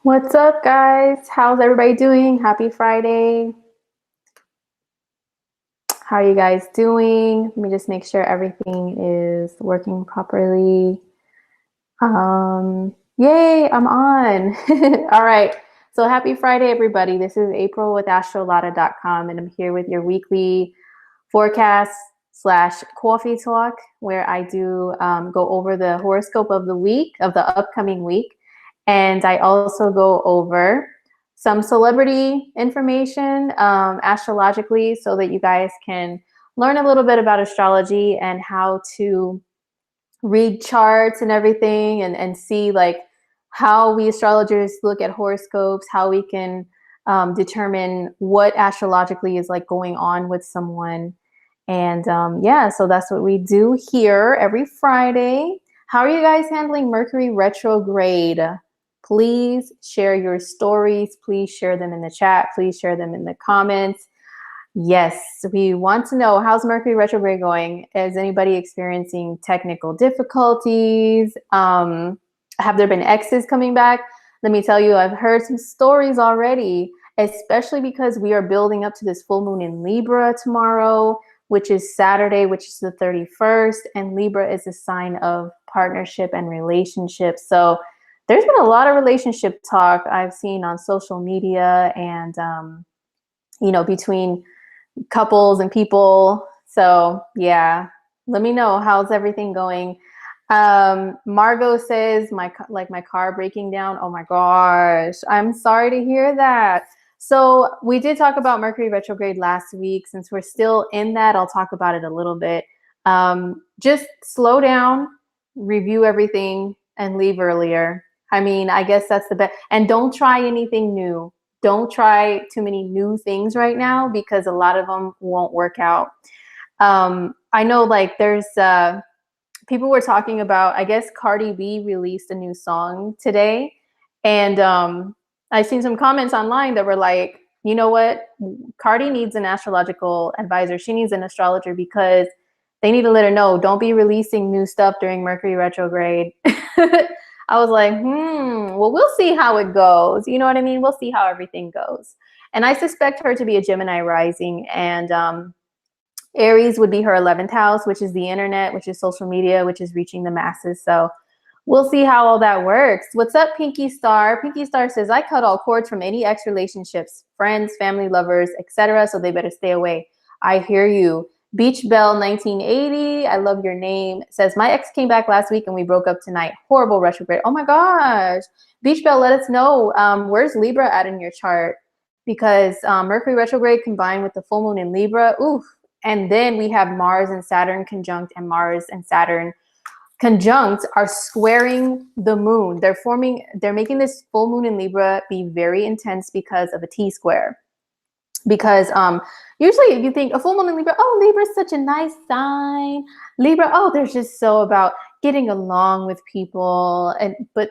What's up, guys? How's everybody doing? Happy Friday. How are you guys doing? Let me just make sure everything is working properly. Yay, I'm on. All right. So happy Friday, everybody. This is April with astrolada.com, and I'm here with your weekly forecast slash coffee talk, where I do go over the horoscope of the week, of the upcoming week. And I also go over some celebrity information astrologically so that you guys can learn a little bit about astrology and how to read charts and everything and see like how we astrologers look at horoscopes, how we can determine what astrologically is like going on with someone. And yeah, so that's what we do here every Friday. How are you guys handling Mercury retrograde? Please share your stories. Please share them in the chat. Please share them in the comments. Yes, we want to know, how's Mercury retrograde going? Is anybody experiencing technical difficulties? Have there been exes coming back? Let me tell you, I've heard some stories already, especially because we are building up to this full moon in Libra tomorrow, which is Saturday, which is the 31st. And Libra is a sign of partnership and relationships. So there's been a lot of relationship talk I've seen on social media and, between couples and people. So yeah, let me know, how's everything going. Margot says my car breaking down. Oh my gosh, I'm sorry to hear that. So we did talk about Mercury retrograde last week. Since we're still in that, I'll talk about it a little bit. Just slow down, review everything, and leave earlier. I mean, I guess that's the best. And don't try anything new. Don't try too many new things right now because a lot of them won't work out. I know like there's people were talking about, I guess Cardi B released a new song today. And I've seen some comments online that were like, you know what? Cardi needs an astrological advisor. She needs an astrologer because they need to let her know, don't be releasing new stuff during Mercury retrograde. I was like, well, we'll see how it goes. You know what I mean? We'll see how everything goes. And I suspect her to be a Gemini rising, and Aries would be her 11th house, which is the internet, which is social media, which is reaching the masses. So we'll see how all that works. What's up, Pinky Star? Pinky Star says, I cut all cords from any ex relationships, friends, family, lovers, etc. So they better stay away. I hear you. Beach Bell 1980, I love your name, says, my ex came back last week and we broke up tonight. Horrible retrograde. Oh my gosh. Beach Bell, let us know, where's Libra at in your chart? Because Mercury retrograde combined with the full moon in Libra, oof. And then we have Mars and Saturn conjunct, and Mars and Saturn conjunct are squaring the moon. They're making this full moon in Libra be very intense because of a T-square. Because usually you think a full moon in Libra, oh, Libra is such a nice sign. Libra, oh, they're just so about getting along with people. But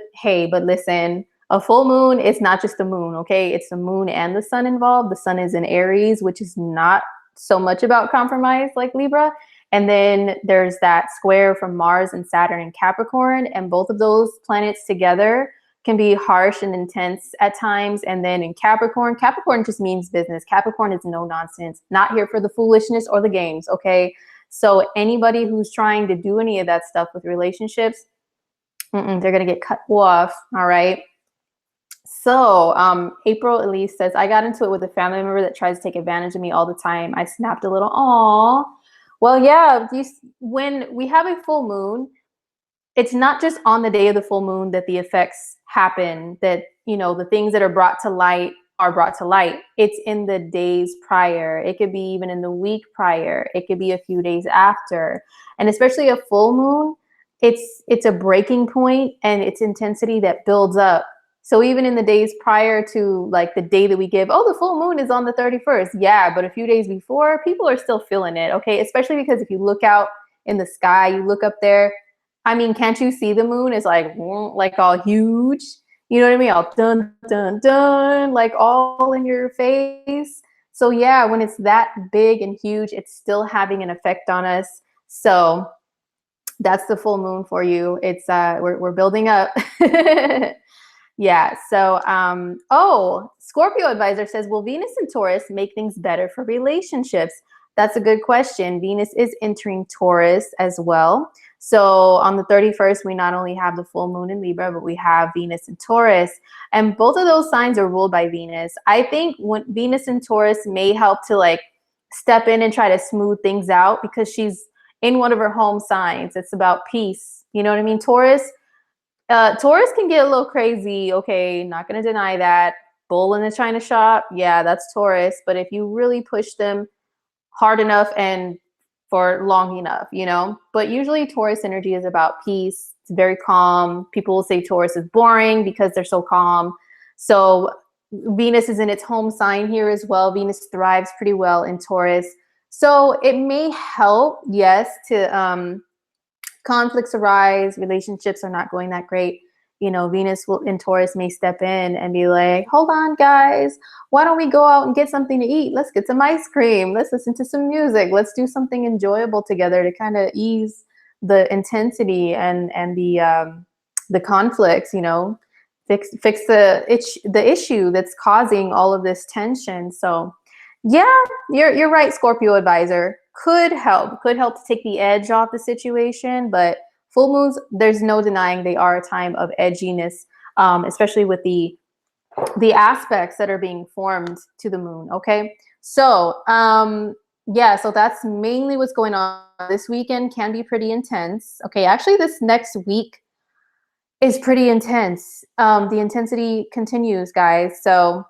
listen, a full moon is not just the moon, okay? It's the moon and the sun involved. The sun is in Aries, which is not so much about compromise like Libra. And then there's that square from Mars and Saturn in Capricorn, and both of those planets together can be harsh and intense at times. And then in Capricorn just means business. Capricorn is no nonsense, not here for the foolishness or the games, okay? So anybody who's trying to do any of that stuff with relationships, they're gonna get cut off, all right? So April Elise says, I got into it with a family member that tries to take advantage of me all the time. I snapped a little, aw. Well, yeah, when we have a full moon, it's not just on the day of the full moon that the effects happen, that, the things that are brought to light are brought to light. It's in the days prior. It could be even in the week prior. It could be a few days after. And especially a full moon, it's a breaking point and its intensity that builds up. So even in the days prior to like the day that we give, oh, the full moon is on the 31st. Yeah, but a few days before, people are still feeling it, okay? Especially because if you look out in the sky, you look up there, I mean, can't you see the moon is like all huge? You know what I mean? All dun, dun, dun, like all in your face. So yeah, when it's that big and huge, it's still having an effect on us. So that's the full moon for you. It's we're building up. Yeah. So, oh, Scorpio advisor says, will Venus and Taurus make things better for relationships? That's a good question. Venus is entering Taurus as well. So on the 31st, we not only have the full moon in Libra, but we have Venus and Taurus. And both of those signs are ruled by Venus. I think when Venus and Taurus may help to like step in and try to smooth things out because she's in one of her home signs. It's about peace. You know what I mean? Taurus can get a little crazy. Okay, not going to deny that. Bull in the china shop. Yeah, that's Taurus. But if you really push them hard enough and for long enough, you know, but usually Taurus energy is about peace. It's very calm. People will say Taurus is boring because they're so calm. So Venus is in its home sign here as well. Venus thrives pretty well in Taurus. So it may help, yes, to conflicts arise, relationships are not going that great. You know, Venus will in Taurus may step in and be like, hold on, guys, why don't we go out and get something to eat? Let's get some ice cream. Let's listen to some music. Let's do something enjoyable together to kind of ease the intensity and the conflicts, you know, fix the issue that's causing all of this tension. So yeah, you're right, Scorpio advisor. Could help to take the edge off the situation, but full moons, there's no denying they are a time of edginess, especially with the aspects that are being formed to the moon. Okay, so yeah, so that's mainly what's going on. This weekend can be pretty intense. Okay, actually, this next week is pretty intense. The intensity continues, guys. So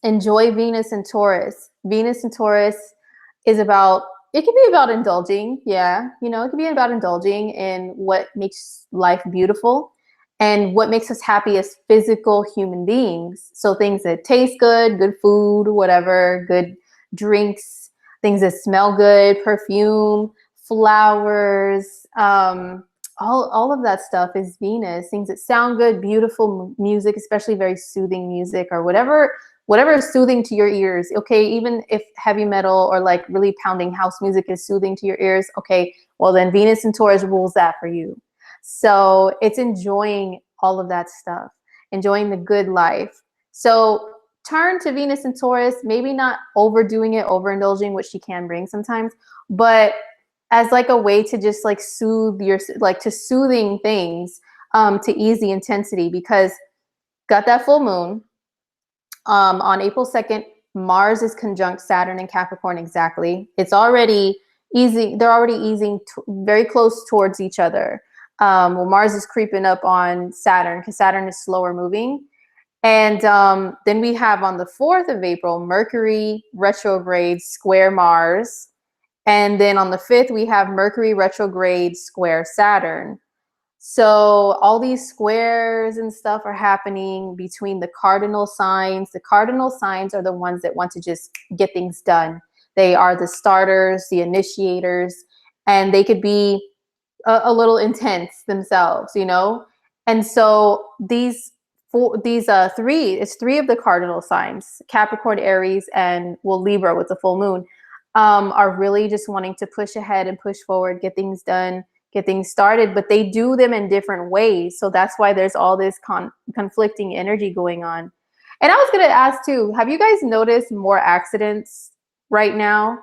enjoy Venus and Taurus. Venus and Taurus is about, it can be about indulging. Yeah. You know, it can be about indulging in what makes life beautiful and what makes us happy as physical human beings. So things that taste good, good food, whatever, good drinks, things that smell good, perfume, flowers, all of that stuff is Venus. Things that sound good, beautiful music, especially very soothing music or whatever is soothing to your ears. Okay, even if heavy metal or like really pounding house music is soothing to your ears, okay, well then Venus and Taurus rules that for you. So it's enjoying all of that stuff, enjoying the good life. So turn to Venus and Taurus, maybe not overdoing it, overindulging, which she can bring sometimes, but as like a way to just like soothe your, like to soothing things, to ease the intensity, because got that full moon on April 2nd. Mars is conjunct Saturn and Capricorn exactly. It's already easing. They're already easing very close towards each other. Well, Mars is creeping up on Saturn because Saturn is slower moving. And then we have on the 4th of April, Mercury retrograde square Mars. And then on the 5th, we have Mercury retrograde square Saturn. So all these squares and stuff are happening between the cardinal signs. The cardinal signs are the ones that want to just get things done. They are the starters, the initiators, and they could be a little intense themselves, you know? And so it's three of the cardinal signs, Capricorn, Aries, and well, Libra with the full moon, are really just wanting to push ahead and push forward, get things done, get things started, but they do them in different ways. So that's why there's all this conflicting energy going on. And I was going to ask too, have you guys noticed more accidents right now?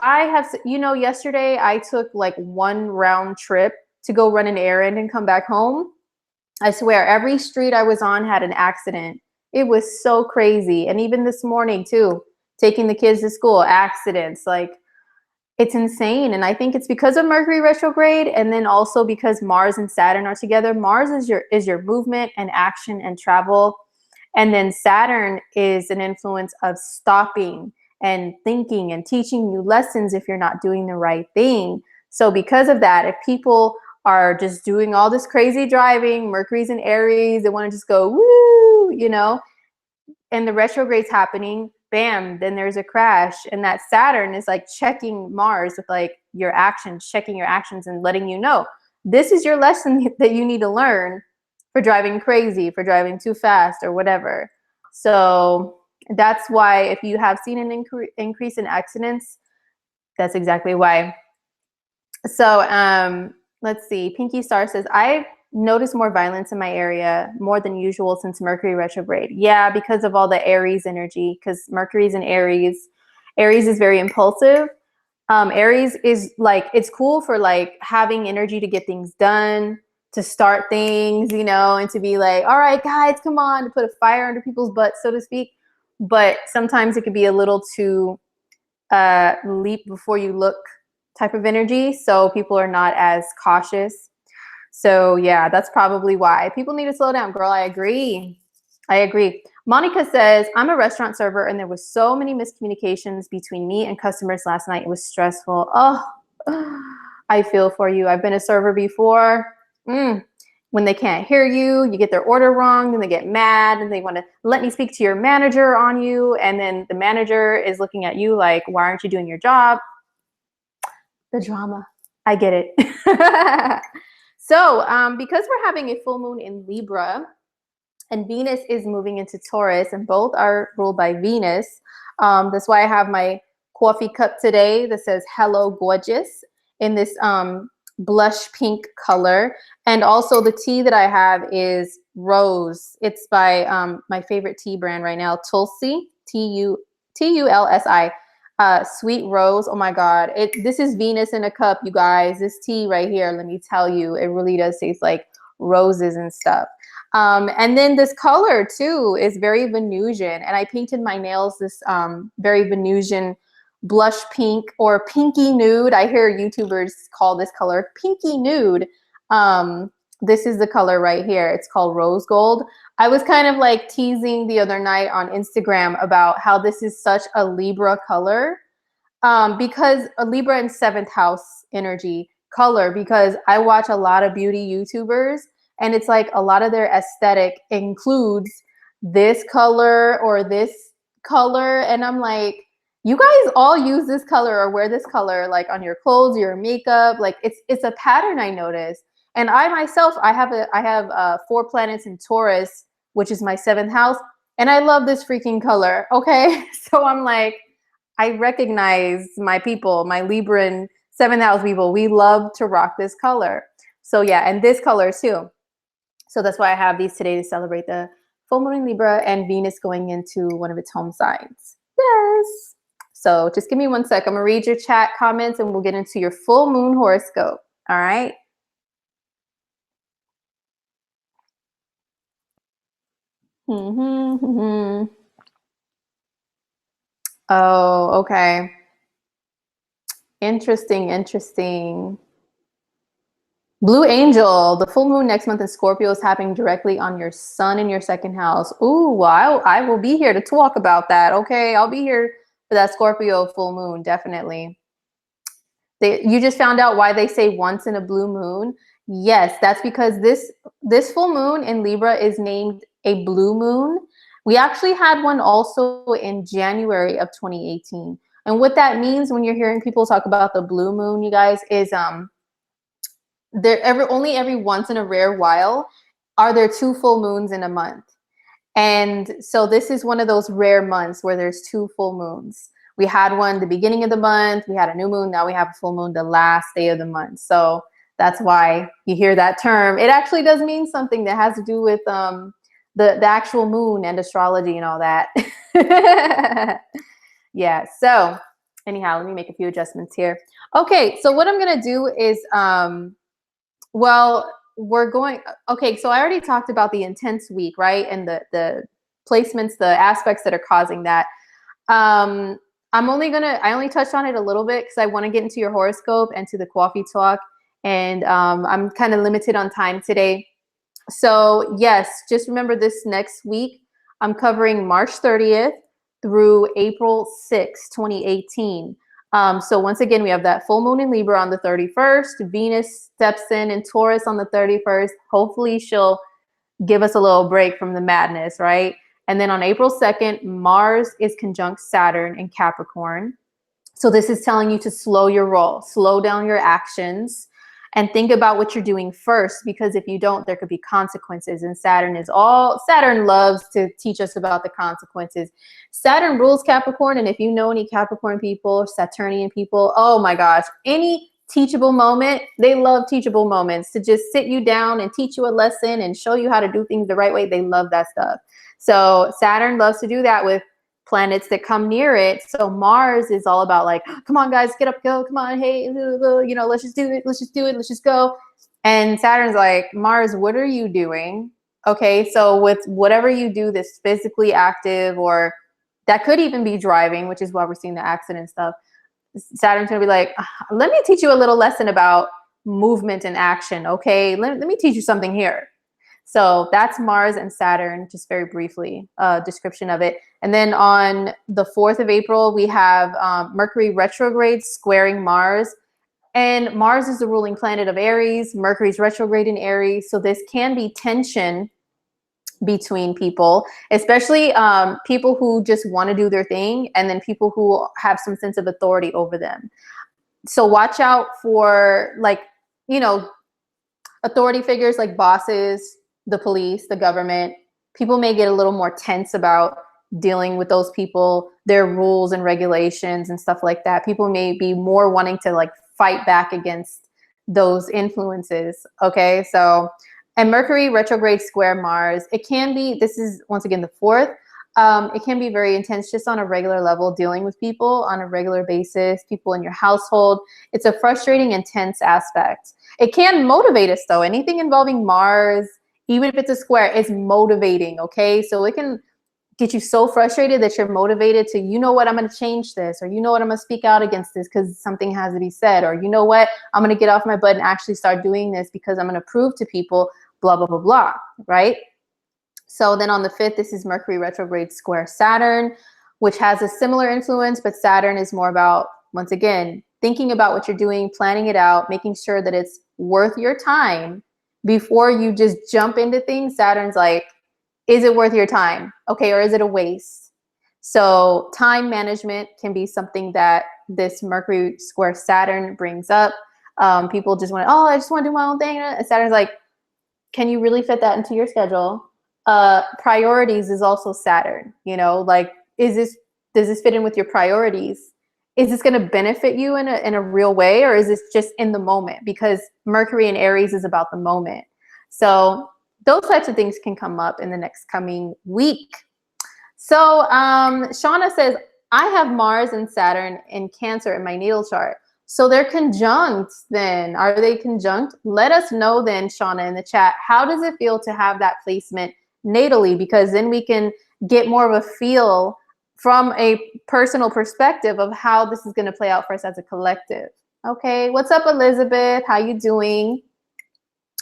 I have, you know, yesterday I took like one round trip to go run an errand and come back home. I swear every street I was on had an accident. It was so crazy. And even this morning too, taking the kids to school, accidents, like it's insane. And I think it's because of Mercury retrograde, and then also because Mars and Saturn are together. Mars is your movement and action and travel. And then Saturn is an influence of stopping and thinking and teaching you lessons if you're not doing the right thing. So because of that, if people are just doing all this crazy driving, Mercury's in Aries, they want to just go, woo, you know, and the retrograde's happening, bam, then there's a crash. And that Saturn is like checking Mars with like your actions, checking your actions and letting you know, this is your lesson that you need to learn for driving crazy, for driving too fast or whatever. So that's why if you have seen an increase in accidents, that's exactly why. So let's see, Pinky Star says, I notice more violence in my area, more than usual since Mercury retrograde. Yeah, because of all the Aries energy, because Mercury's in Aries. Aries is very impulsive. Aries is like, it's cool for like having energy to get things done, to start things, you know, and to be like, all right, guys, come on, to put a fire under people's butts, so to speak. But sometimes it could be a little too leap before you look type of energy. So people are not as cautious. So yeah, that's probably why people need to slow down, girl. I agree. I agree. Monica says, I'm a restaurant server and there was so many miscommunications between me and customers last night. It was stressful. Oh, I feel for you. I've been a server before. When they can't hear you, you get their order wrong, then they get mad and they want to let me speak to your manager on you. And then the manager is looking at you like, why aren't you doing your job? The drama. I get it. So because we're having a full moon in Libra and Venus is moving into Taurus and both are ruled by Venus, that's why I have my coffee cup today that says hello gorgeous in this blush pink color. And also the tea that I have is rose. It's by my favorite tea brand right now, Tulsi, Tulsi. Sweet rose. Oh my God. This is Venus in a cup, you guys. This tea right here, let me tell you, it really does taste like roses and stuff. And then this color too is very Venusian. And I painted my nails this very Venusian blush pink or pinky nude. I hear YouTubers call this color pinky nude. This is the color right here. It's called rose gold. I was kind of like teasing the other night on Instagram about how this is such a Libra color because a Libra in 7th house energy color, because I watch a lot of beauty YouTubers and it's like a lot of their aesthetic includes this color or this color. And I'm like, you guys all use this color or wear this color like on your clothes, your makeup. Like it's a pattern I noticed. And I myself, I have 4 planets in Taurus, which is my 7th house. And I love this freaking color. Okay. So I'm like, I recognize my people, my Libran 7th house people. We love to rock this color. So yeah, and this color too. So that's why I have these today to celebrate the full moon in Libra and Venus going into one of its home signs. Yes. So just give me 1 sec. I'm gonna read your chat comments and we'll get into your full moon horoscope. All right. Oh, okay. Interesting. Blue Angel, the full moon next month in Scorpio is happening directly on your sun in your 2nd house. Ooh, well, I will be here to talk about that. Okay, I'll be here for that Scorpio full moon, definitely. You just found out why they say once in a blue moon. Yes, that's because this full moon in Libra is named a blue moon. We actually had one also in January of 2018. And what that means when you're hearing people talk about the blue moon, you guys, is only every once in a rare while are there 2 full moons in a month. And so this is one of those rare months where there's 2 full moons. We had one the beginning of the month, we had a new moon, now we have a full moon the last day of the month. So that's why you hear that term. It actually does mean something that has to do with the actual moon and astrology and all that. Yeah, so anyhow, let me make a few adjustments here. Okay, so what I'm gonna do is, okay, so I already talked about the intense week, right? And the placements, the aspects that are causing that. I only touched on it a little bit because I want to get into your horoscope and to the coffee talk. And I'm kind of limited on time today. So yes, just remember this next week, I'm covering March 30th through April 6th, 2018. So once again, we have that full moon in Libra on the 31st. Venus steps in Taurus on the 31st. Hopefully she'll give us a little break from the madness, right? And then on April 2nd, Mars is conjunct Saturn in Capricorn. So this is telling you to slow your roll, slow down your actions, and think about what you're doing first, because if you don't, there could be consequences. And Saturn loves to teach us about the consequences. Saturn rules Capricorn, and if you know any Capricorn people, Saturnian people, oh my gosh, any teachable moment. They love teachable moments, to just sit you down and teach you a lesson and show you how to do things the right way. They love that stuff. So Saturn loves to do that with planets that come near it. So Mars is all about like, come on guys, get up, go, come on, hey, you know, let's just do it, let's just do it, let's just go. And Saturn's like, Mars, what are you doing? Okay, so with whatever you do that's physically active, or that could even be driving, which is why we're seeing the accident stuff, Saturn's gonna be like, let me teach you a little lesson about movement and action, okay? Let me teach you something here. So that's Mars and Saturn, just very briefly, description of it. And then on the 4th of April, we have Mercury retrograde squaring Mars. And Mars is the ruling planet of Aries. Mercury's retrograde in Aries. So this can be tension between people, especially people who just want to do their thing, and then people who have some sense of authority over them. So watch out for, like, you know, authority figures like bosses, the police, the government. People may get a little more tense about dealing with those people, their rules and regulations and stuff like that. People may be more wanting to like fight back against those influences. Okay, so, and Mercury retrograde square Mars, it can be, this is once again the 4th, it can be very intense just on a regular level, dealing with people on a regular basis, people in your household. It's a frustrating, intense aspect. It can motivate us though. Anything involving Mars, even if it's a square, is motivating, okay? So it can get you so frustrated that you're motivated to, you know what, I'm going to change this, or you know what, I'm going to speak out against this because something has to be said, or you know what, I'm going to get off my butt and actually start doing this because I'm going to prove to people, blah, blah, blah, blah, right? So then on the 5th, this is Mercury retrograde square Saturn, which has a similar influence, but Saturn is more about, once again, thinking about what you're doing, planning it out, making sure that it's worth your time before you just jump into things. Saturn's like, is it worth your time? Okay, or is it a waste? So time management can be something that this Mercury square Saturn brings up. People just want to, oh, I just want to do my own thing. And Saturn's like, can you really fit that into your schedule? Priorities is also Saturn, you know, like, does this fit in with your priorities? Is this going to benefit you in a real way, or is this just in the moment? Because Mercury in Aries is about the moment. So those types of things can come up in the next coming week. So Shauna says, I have Mars and Saturn in Cancer in my natal chart. So they're conjunct then. Are they conjunct? Let us know then, Shauna, in the chat. How does it feel to have that placement natally? Because then we can get more of a feel from a personal perspective of how this is going to play out for us as a collective. Okay, what's up, Elizabeth? How you doing?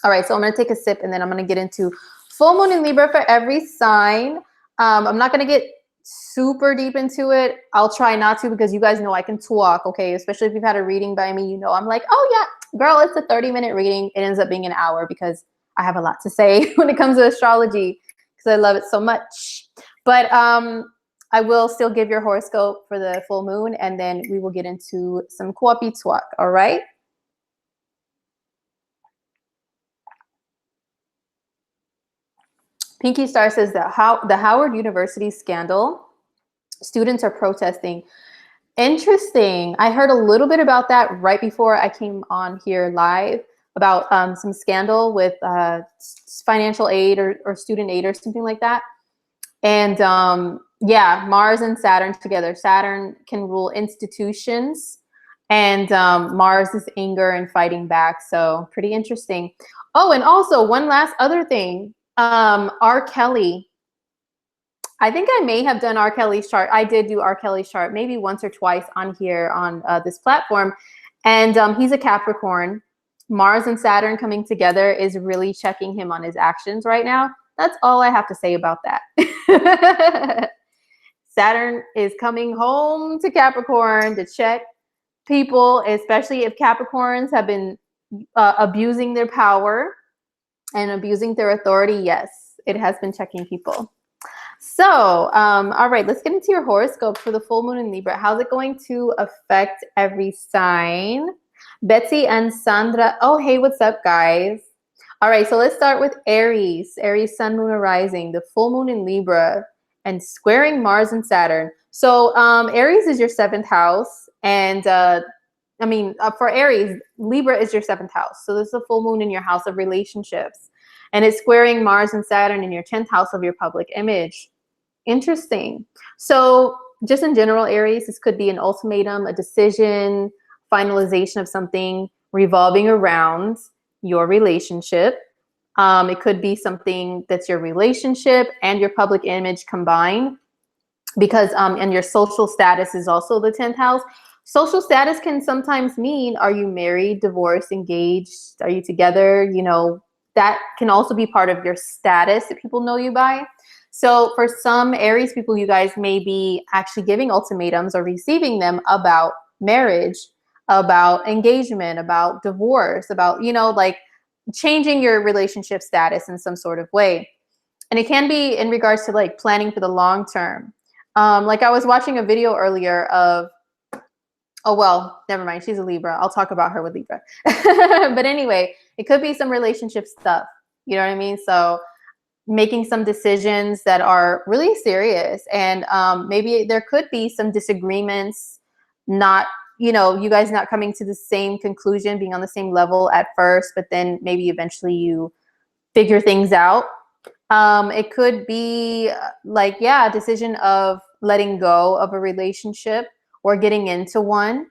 All right, so I'm going to take a sip and then I'm going to get into full moon in Libra for every sign. I'm not going to get super deep into it. I'll try not to, because you guys know I can talk, okay? Especially if you've had a reading by me, you know I'm like, oh yeah, girl, it's a 30-minute reading. It ends up being an hour because I have a lot to say when it comes to astrology because I love it so much. But I will still give your horoscope for the full moon, and then we will get into some Kuapi Twak, all right? Pinky Star says that the Howard University scandal, students are protesting. Interesting. I heard a little bit about that right before I came on here live about some scandal with financial aid or student aid or something like that. And yeah, Mars and Saturn together. Saturn can rule institutions, and Mars is anger and fighting back. So pretty interesting. Oh, and also one last other thing. R. Kelly. I think I may have done R. Kelly's chart. I did do R. Kelly's chart maybe once or twice on here on this platform. And he's a Capricorn. Mars and Saturn coming together is really checking him on his actions right now. That's all I have to say about that. Saturn is coming home to Capricorn to check people, especially if Capricorns have been abusing their power and abusing their authority. Yes, it has been checking people. So, all right, let's get into your horoscope for the full moon in Libra. How's it going to affect every sign? Betsy and Sandra. Oh, hey, what's up, guys? All right, so let's start with Aries. Aries, sun, moon, or rising, the full moon in Libra, and squaring Mars and Saturn. So Aries is your 7th house, and for Aries, Libra is your 7th house. So this is a full moon in your house of relationships. And it's squaring Mars and Saturn in your 10th house of your public image. Interesting. So just in general, Aries, this could be an ultimatum, a decision, finalization of something revolving around your relationship. It could be something that's your relationship and your public image combined, because and your social status is also the 10th house. Social status can sometimes mean, are you married, divorced, engaged? Are you together? You know, that can also be part of your status that people know you by. So for some Aries people, you guys may be actually giving ultimatums or receiving them about marriage, about engagement, about divorce, about, you know, like changing your relationship status in some sort of way. And it can be in regards to like planning for the long term. Like I was watching a video earlier of, oh, well, never mind. She's a Libra. I'll talk about her with Libra. But anyway, it could be some relationship stuff. You know what I mean? So making some decisions that are really serious, and maybe there could be some disagreements, not, you know, you guys not coming to the same conclusion, being on the same level at first, but then maybe eventually you figure things out. It could be like, yeah, a decision of letting go of a relationship or getting into one.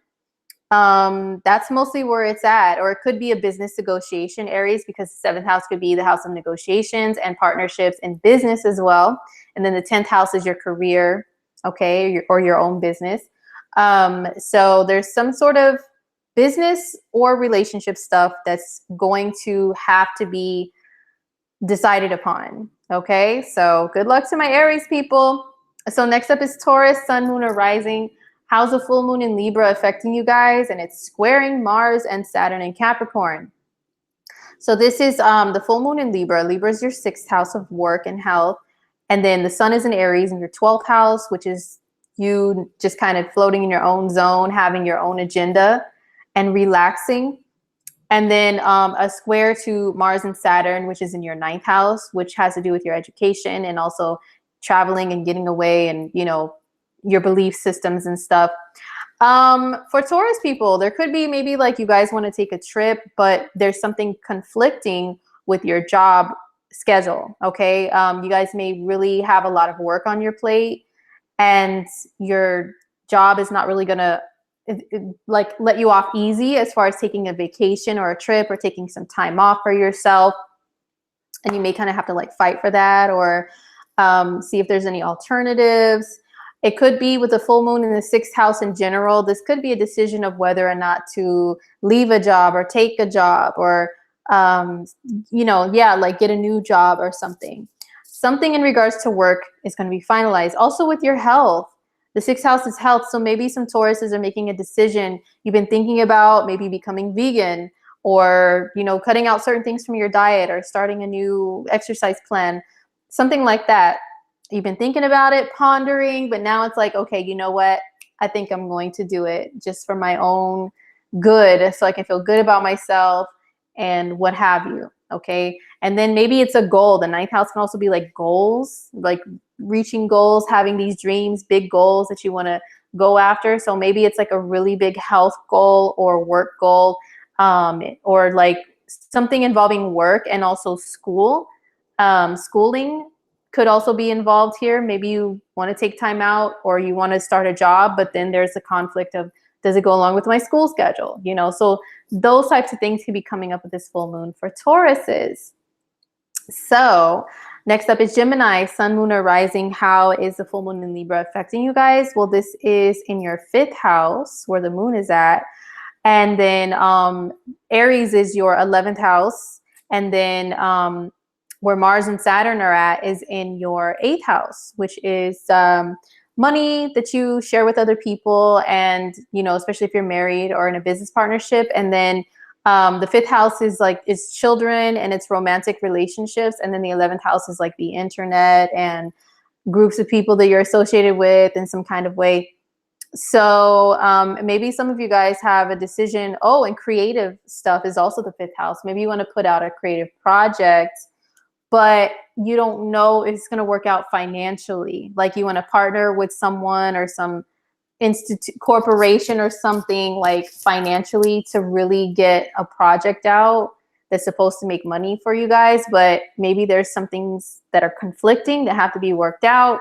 That's mostly where it's at. Or it could be a business negotiation, Aries, because the 7th house could be the house of negotiations and partnerships and business as well. And then the 10th house is your career, okay, or your own business. So there's some sort of business or relationship stuff that's going to have to be decided upon. Okay, so good luck to my Aries people. So next up is Taurus, sun, moon, or rising. How's the full moon in Libra affecting you guys? And it's squaring Mars and Saturn in Capricorn. So this is the full moon in Libra. Libra is your 6th house of work and health. And then the sun is in Aries in your 12th house, which is you just kind of floating in your own zone, having your own agenda and relaxing. And then a square to Mars and Saturn, which is in your 9th house, which has to do with your education and also traveling and getting away and, you know, your belief systems and stuff. For Taurus people, there could be maybe like you guys want to take a trip, but there's something conflicting with your job schedule. Okay. You guys may really have a lot of work on your plate, and your job is not really going to like let you off easy as far as taking a vacation or a trip or taking some time off for yourself. And you may kind of have to like fight for that, or see if there's any alternatives. It could be with the full moon in the 6th house in general. This could be a decision of whether or not to leave a job or take a job, or, you know, yeah, like get a new job or something. Something in regards to work is going to be finalized. Also with your health. The 6th house is health. So maybe some Tauruses are making a decision you've been thinking about, maybe becoming vegan, or, you know, cutting out certain things from your diet, or starting a new exercise plan, something like that. You've been thinking about it, pondering, but now it's like, okay, you know what? I think I'm going to do it just for my own good, so I can feel good about myself and what have you. Okay. And then maybe it's a goal. The 9th house can also be like goals, like reaching goals, having these dreams, big goals that you want to go after. So maybe it's like a really big health goal or work goal, or like something involving work and also school. Schooling could also be involved here. Maybe you want to take time out, or you want to start a job, but then there's a conflict of, does it go along with my school schedule? You know, so those types of things could be coming up with this full moon for Tauruses. So next up is Gemini, sun, moon, or rising. How is the full moon in Libra affecting you guys? Well, this is in your 5th house where the moon is at. And then Aries is your 11th house. And then where Mars and Saturn are at is in your 8th house, which is money that you share with other people, and, you know, especially if you're married or in a business partnership. And then the 5th house is children and it's romantic relationships. And then the 11th house is like the internet and groups of people that you're associated with in some kind of way. So maybe some of you guys have a decision. Oh, and creative stuff is also the 5th house. Maybe you want to put out a creative project, but you don't know if it's going to work out financially. Like you want to partner with someone or some corporation or something like financially to really get a project out that's supposed to make money for you guys, but maybe there's some things that are conflicting that have to be worked out.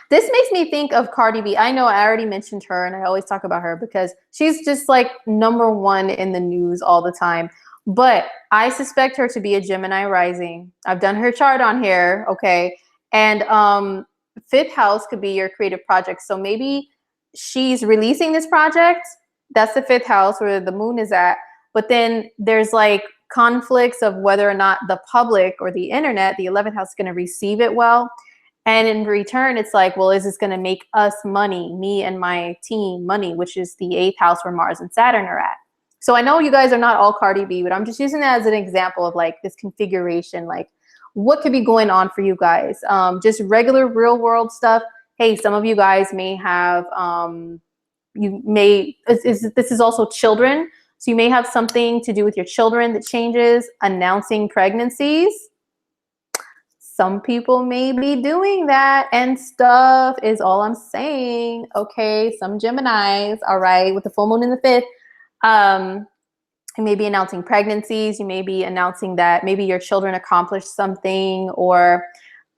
This makes me think of Cardi B. I know I already mentioned her and I always talk about her because she's just like #1 in the news all the time. But I suspect her to be a Gemini rising. I've done her chart on here, okay? And fifth house could be your creative project. So maybe she's releasing this project. That's the fifth house where the moon is at. But then there's like conflicts of whether or not the public or the internet, the 11th house, is going to receive it well. And in return, it's like, well, is this going to make us money, me and my team money, which is the 8th house where Mars and Saturn are at. So I know you guys are not all Cardi B, but I'm just using that as an example of like this configuration, like what could be going on for you guys. Just regular real world stuff. Hey, some of you guys may have, this is also children. So you may have something to do with your children that changes, announcing pregnancies. Some people may be doing that and stuff is all I'm saying. Okay, some Geminis, all right, with the full moon in the 5th. You may be announcing pregnancies. You may be announcing that maybe your children accomplished something, or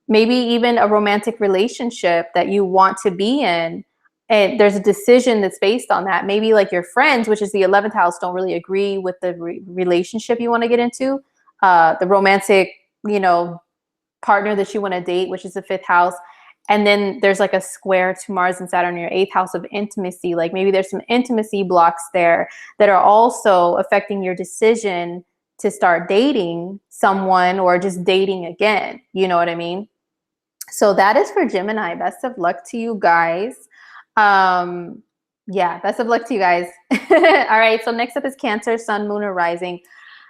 maybe even a romantic relationship that you want to be in. And there's a decision that's based on that. Maybe like your friends, which is the 11th house, don't really agree with the relationship you want to get into. The romantic, partner that you want to date, which is the 5th house. And then there's like a square to Mars and Saturn in your 8th house of intimacy. Like maybe there's some intimacy blocks there that are also affecting your decision to start dating someone or just dating again. You know what I mean? So that is for Gemini. Best of luck to you guys. Yeah, best of luck to you guys. All right, so next up is Cancer, Sun, Moon, or Rising.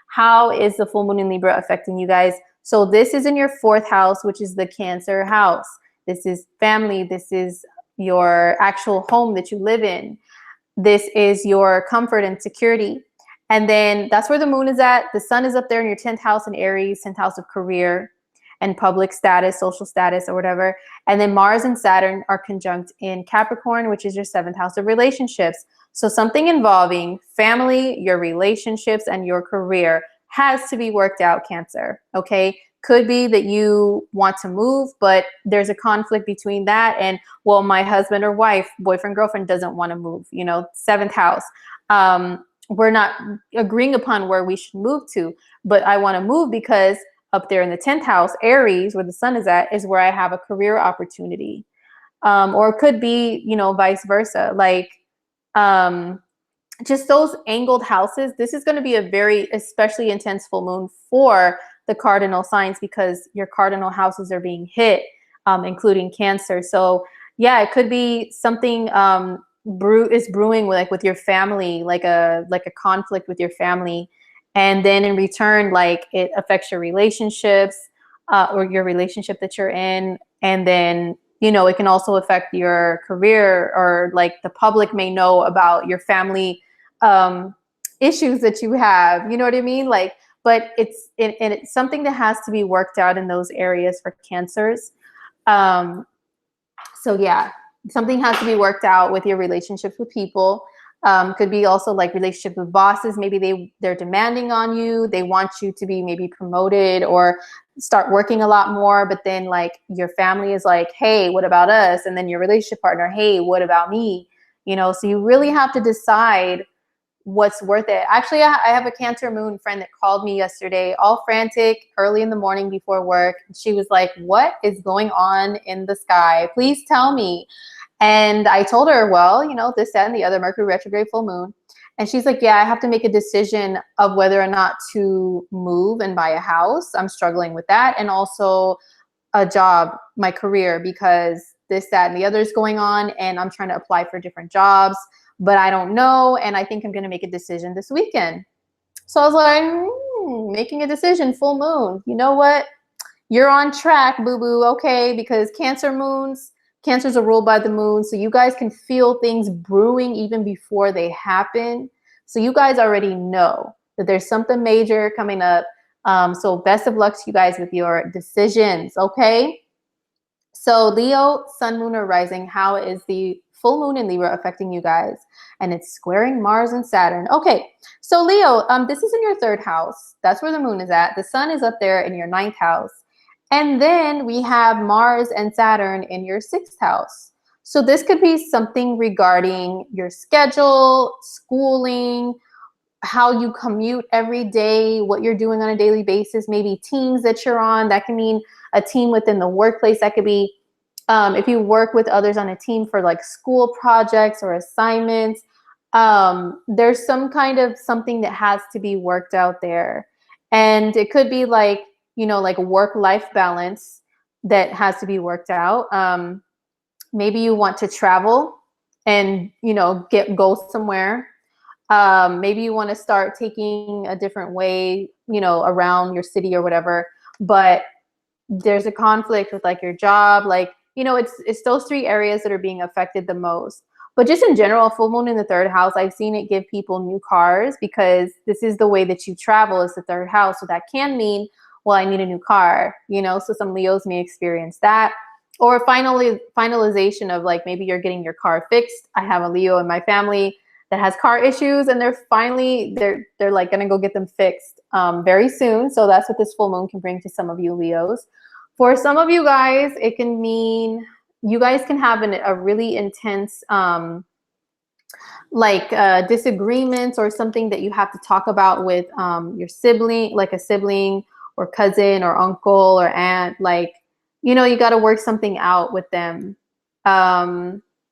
How is the full moon in Libra affecting you guys? So this is in your 4th house, which is the Cancer house. This is family. This is your actual home that you live in. This is your comfort and security. And then that's where the moon is at. The sun is up there in your 10th house in Aries, 10th house of career and public status, social status, or whatever. And then Mars and Saturn are conjunct in Capricorn, which is your 7th house of relationships. So something involving family, your relationships, and your career has to be worked out, Cancer, okay? Could be that you want to move, but there's a conflict between that and, well, my husband or wife, boyfriend, girlfriend doesn't want to move, 7th house. We're not agreeing upon where we should move to, but I want to move because up there in the 10th house, Aries, where the sun is at, is where I have a career opportunity. Or it could be, vice versa. Like, just those angled houses. This is going to be a very especially intense full moon for the cardinal signs because your cardinal houses are being hit, including Cancer. So yeah, it could be something is brewing with your family, like a conflict with your family. And then in return, like it affects your relationships or your relationship that you're in. And then, it can also affect your career, or like the public may know about your family issues that you have, you know what I mean? Like, but it's something that has to be worked out in those areas for Cancers. So yeah, something has to be worked out with your relationships with people. Could be also like relationship with bosses. Maybe they're demanding on you. They want you to be maybe promoted or start working a lot more. But then like your family is like, hey, what about us? And then your relationship partner, hey, what about me? So you really have to decide what's worth it. Actually, I have a Cancer moon friend that called me yesterday, all frantic, early in the morning before work. She was like, what is going on in the sky? Please tell me. And I told her, well, this, that, and the other, Mercury retrograde, full moon. And she's like, yeah, I have to make a decision of whether or not to move and buy a house. I'm struggling with that. And also a job, my career, because this, that, and the other is going on. And I'm trying to apply for different jobs, but I don't know. And I think I'm going to make a decision this weekend. So I was like, making a decision, full moon. You know what? You're on track, boo-boo. Okay, because Cancers are ruled by the moon, so you guys can feel things brewing even before they happen. So you guys already know that there's something major coming up. So best of luck to you guys with your decisions, okay? So Leo, Sun, Moon, or Rising, how is the full moon in Libra affecting you guys, and it's squaring Mars and Saturn. Okay, so Leo, this is in your 3rd house. That's where the moon is at. The sun is up there in your 9th house. And then we have Mars and Saturn in your 6th house. So this could be something regarding your schedule, schooling, how you commute every day, what you're doing on a daily basis, maybe teams that you're on. That can mean a team within the workplace. That could be if you work with others on a team for like school projects or assignments. There's some kind of something that has to be worked out there. And it could be like, you know, like work-life balance that has to be worked out. Maybe you want to travel and, you know, go somewhere. Maybe you want to start taking a different way, you know, around your city or whatever, but there's a conflict with like your job. Like, you know, it's those 3 areas that are being affected the most. But just in general, full moon in the 3rd house, I've seen it give people new cars because this is the way that you travel, is the 3rd house. So that can mean, well, I need a new car, you know, so some Leos may experience that. Or finalization of like, maybe you're getting your car fixed. I have a Leo in my family that has car issues, and they're like gonna go get them fixed very soon. So that's what this full moon can bring to some of you Leos. For some of you guys, it can mean you guys can have a really intense disagreements or something that you have to talk about with your sibling, like a sibling or cousin or uncle or aunt. Like, you know, you got to work something out with them.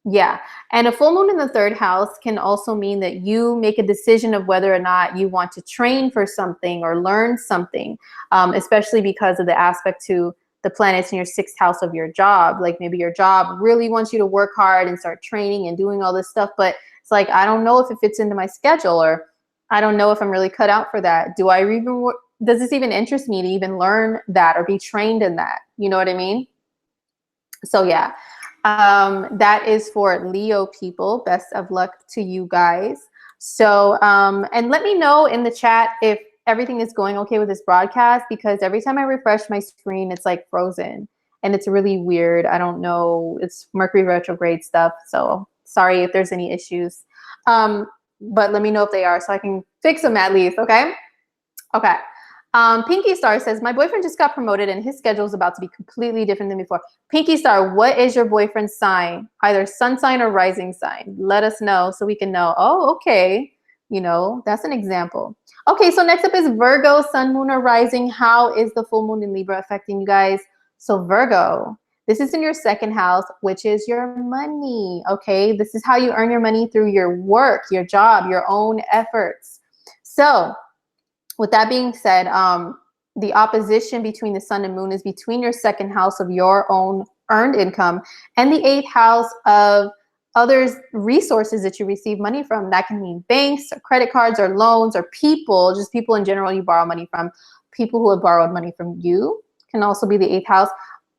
Yeah. And a full moon in the 3rd house can also mean that you make a decision of whether or not you want to train for something or learn something, especially because of the aspect to the planets in your 6th house of your job. Like maybe your job really wants you to work hard and start training and doing all this stuff, but it's like, I don't know if it fits into my schedule, or I don't know if I'm really cut out for that. Does this even interest me to even learn that or be trained in that? You know what I mean? So yeah. That is for Leo people. Best of luck to you guys. So, and let me know in the chat if everything is going okay with this broadcast, because every time I refresh my screen, it's like frozen and it's really weird. I don't know. It's Mercury retrograde stuff. So sorry if there's any issues. But let me know if they are so I can fix them at least. Okay. Okay. Pinky Star says, my boyfriend just got promoted and his schedule is about to be completely different than before. Pinky Star, what is your boyfriend's sign? Either sun sign or rising sign. Let us know so we can know. Oh, okay. You know, that's an example. Okay, so next up is Virgo, sun, moon, or rising. How is the full moon in Libra affecting you guys? So Virgo, this is in your 2nd house, which is your money. Okay, this is how you earn your money through your work, your job, your own efforts. So with that being said, the opposition between the sun and moon is between your 2nd house of your own earned income and the 8th house of others' resources that you receive money from. That can mean banks or credit cards or loans or people, just people in general you borrow money from. People who have borrowed money from you can also be the 8th house.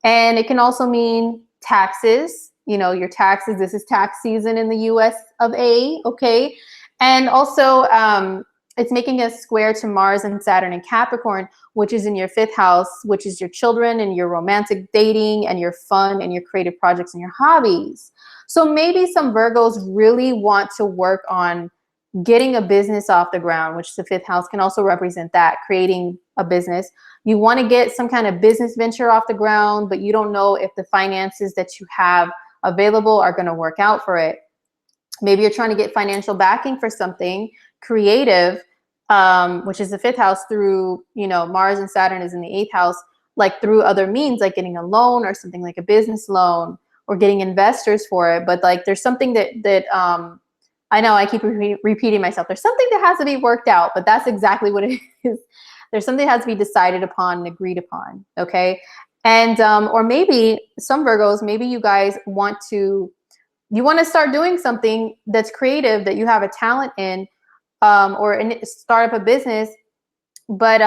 And it can also mean taxes, you know, your taxes. This is tax season in the US of A, okay? And also, it's making a square to Mars and Saturn and Capricorn, which is in your 5th house, which is your children and your romantic dating and your fun and your creative projects and your hobbies. So maybe some Virgos really want to work on getting a business off the ground, which the 5th house can also represent that, creating a business. You want to get some kind of business venture off the ground, but you don't know if the finances that you have available are going to work out for it. Maybe you're trying to get financial backing for something creative, which is the 5th house, through, you know, Mars and Saturn is in the 8th house, like through other means, like getting a loan or something like a business loan or getting investors for it. But like there's something that I know I keep repeating myself. There's something that has to be worked out, but that's exactly what it is. There's something that has to be decided upon and agreed upon. Okay. And, or maybe some Virgos, maybe you guys want to start doing something that's creative that you have a talent in, or start up a business, but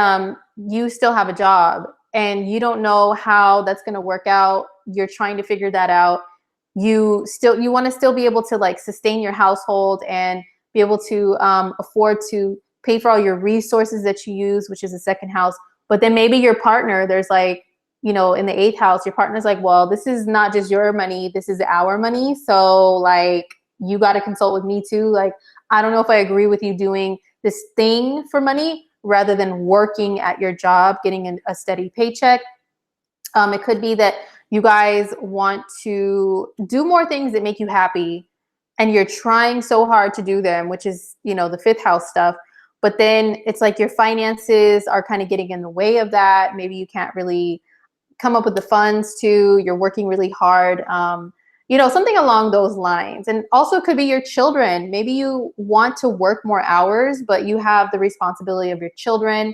you still have a job and you don't know how that's going to work out. You're trying to figure that out. You want to still be able to like sustain your household and be able to afford to pay for all your resources that you use, which is the 2nd house. But then maybe your partner, there's like you know, in the 8th house, your partner's like, well, this is not just your money, this is our money. So like, you got to consult with me too. Like, I don't know if I agree with you doing this thing for money rather than working at your job, getting a steady paycheck. It could be that you guys want to do more things that make you happy and you're trying so hard to do them, which is, you know, the 5th house stuff. But then it's like your finances are kind of getting in the way of that. Maybe you can't really come up with the funds too. You're working really hard. You know, something along those lines. And also it could be your children. Maybe you want to work more hours, but you have the responsibility of your children.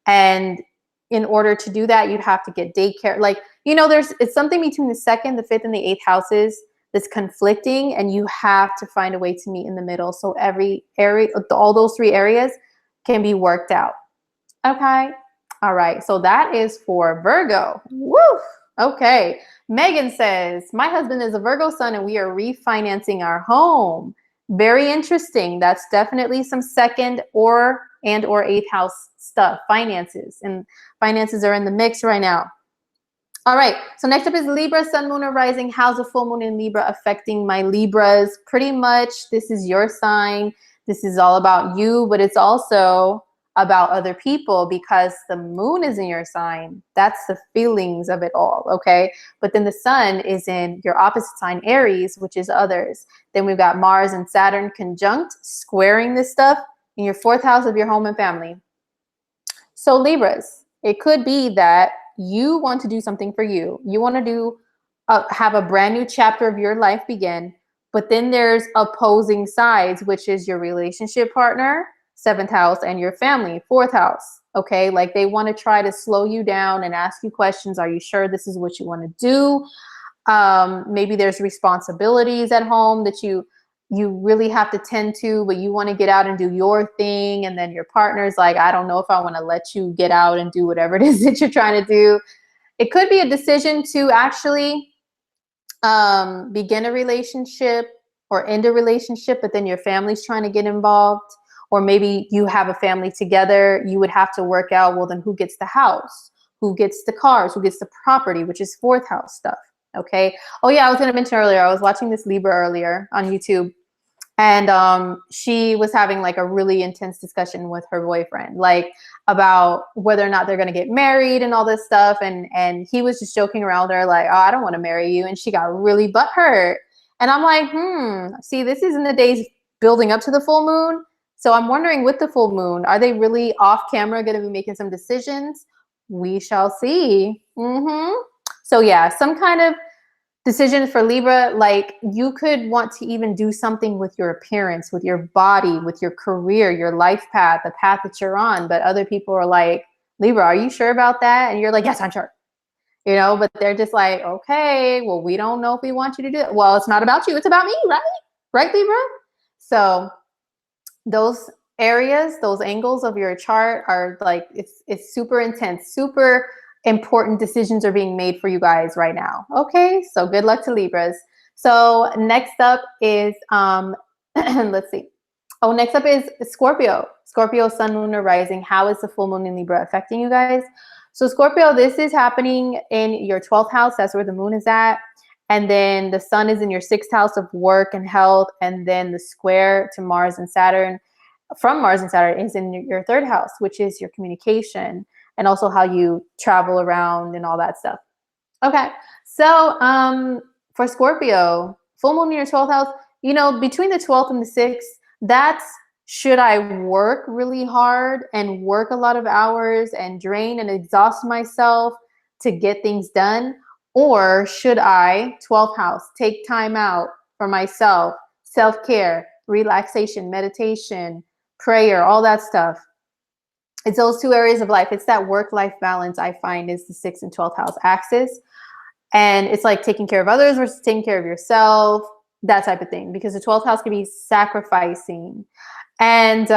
And in order to do that, you'd have to get daycare. Like, you know, it's something between the 2nd, the 5th, and the 8th houses that's conflicting, and you have to find a way to meet in the middle. So every area, all those 3 areas can be worked out. Okay. All right. So that is for Virgo. Woo. Okay. Megan says, my husband is a Virgo sun and we are refinancing our home. Very interesting. That's definitely some 2nd or 8th house stuff, finances. And finances are in the mix right now. All right. So next up is Libra, sun, moon, or rising. How's the full moon in Libra affecting my Libras? Pretty much this is your sign. This is all about you, but it's also about other people because the moon is in your sign. That's the feelings of it all, okay? But then the sun is in your opposite sign, Aries, which is others. Then we've got Mars and Saturn conjunct, squaring this stuff in your 4th house of your home and family. So Libras, it could be that you want to do something for you. You want to have a brand new chapter of your life begin, but then there's opposing sides, which is your relationship partner, 7th house, and your family, 4th house. Okay, like they want to try to slow you down and ask you questions. Are you sure this is what you want to do? Maybe there's responsibilities at home that you really have to tend to, but you want to get out and do your thing. And then your partner's like, I don't know if I want to let you get out and do whatever it is that you're trying to do. It could be a decision to actually begin a relationship or end a relationship, but then your family's trying to get involved. Or maybe you have a family together. You would have to work out, well, then who gets the house? Who gets the cars? Who gets the property, which is 4th house stuff. Okay. Oh yeah, I was going to mention earlier, I was watching this Libra earlier on YouTube, and she was having like a really intense discussion with her boyfriend, like about whether or not they're going to get married and all this stuff. And he was just joking around with her like, oh, I don't want to marry you. And she got really butthurt. And I'm like, see, this is in the days building up to the full moon. So I'm wondering with the full moon, are they really off camera going to be making some decisions? We shall see. So yeah, some kind of decision for Libra, like you could want to even do something with your appearance, with your body, with your career, your life path, the path that you're on. But other people are like, Libra, are you sure about that? And you're like, yes, I'm sure. You know, but they're just like, okay, well, we don't know if we want you to do it. Well, it's not about you. It's about me, right? Right, Libra? So those areas, those angles of your chart are like, it's super intense, super important decisions are being made for you guys right now. Okay, so good luck to Libras. So next up is, let's see. Oh, next up is Scorpio. Scorpio, sun, moon, or rising. How is the full moon in Libra affecting you guys? So Scorpio, this is happening in your 12th house. That's where the moon is at. And then the sun is in your 6th house of work and health. And then the square to Mars and Saturn, from Mars and Saturn, is in your 3rd house, which is your communication and also how you travel around and all that stuff. Okay, so for Scorpio, full moon in your 12th house, you know, between the 12th and the 6th, that's should I work really hard and work a lot of hours and drain and exhaust myself to get things done? Or should I, 12th house, take time out for myself, self-care, relaxation, meditation, prayer, all that stuff? It's those 2 areas of life. It's that work-life balance I find is the 6th and 12th house axis. And it's like taking care of others versus taking care of yourself, that type of thing. Because the 12th house can be sacrificing. And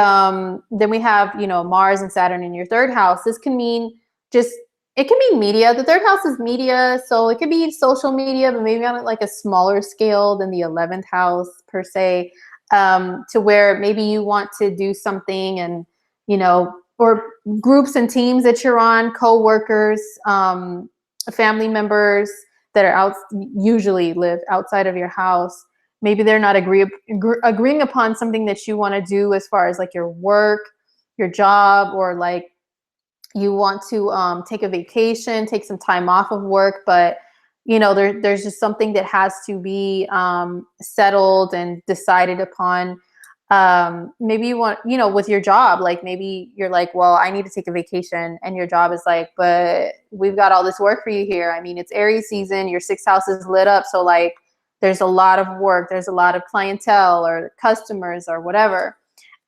then we have, you know, Mars and Saturn in your 3rd house. This can mean just, it can be media. The 3rd house is media. So it could be social media, but maybe on like a smaller scale than the 11th house per se, to where maybe you want to do something and, you know, or groups and teams that you're on, co-workers, family members that are usually live outside of your house. Maybe they're not agreeing upon something that you want to do as far as like your work, your job, or like you want to take a vacation, take some time off of work, but there's just something that has to be settled and decided upon. Maybe you want, with your job, like maybe you're like, well, I need to take a vacation, and your job is like, but we've got all this work for you here. I mean, it's Aries season, your sixth house is lit up. So like, there's a lot of work, there's a lot of clientele or customers or whatever.